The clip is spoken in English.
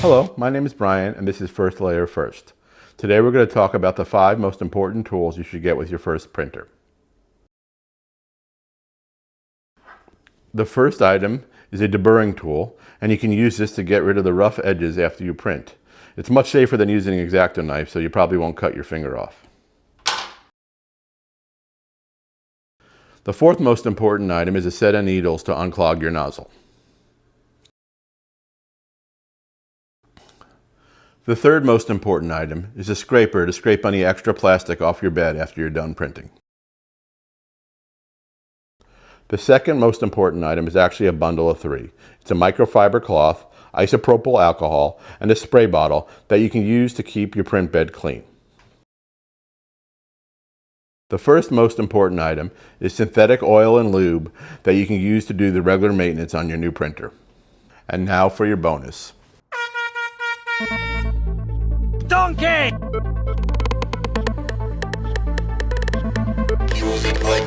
Hello, my name is Brian and this is First Layer First. Today we're going to talk about the 5 most important tools you should get with your first printer. The first item is a deburring tool, and you can use this to get rid of the rough edges after you print. It's much safer than using an X-Acto knife, so you probably won't cut your finger off. The fourth most important item is a set of needles to unclog your nozzle. The third most important item is a scraper to scrape any extra plastic off your bed after you're done printing. The second most important item is actually a bundle of 3. It's a microfiber cloth, isopropyl alcohol, and a spray bottle that you can use to keep your print bed clean. The first most important item is synthetic oil and lube that you can use to do the regular maintenance on your new printer. And now for your bonus. Donkey! Choosing my